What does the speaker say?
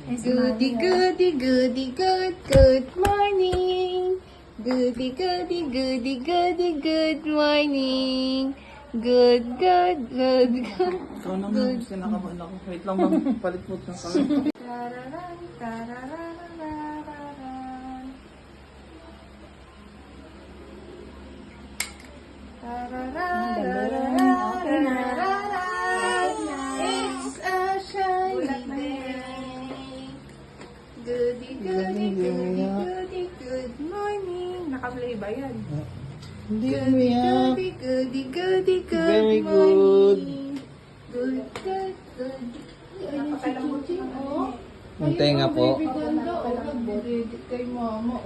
Goody, goody, goody, good morning. Goody, goody, goody, goody, good morning. Good. Ikaw naman, sinakabahan ako. Wait lang, ma'am. Palit po ng kami. Tararan, tararararararan. Tararararararan. It's a shiny day. Goody, goody, goody, goody, good morning. Naka-play ba yan? Hindi Goody, umiyak. goody, goody, goody, good Very morning. Good. Napakalambot yung Yung tenga po. ganda, kay mama,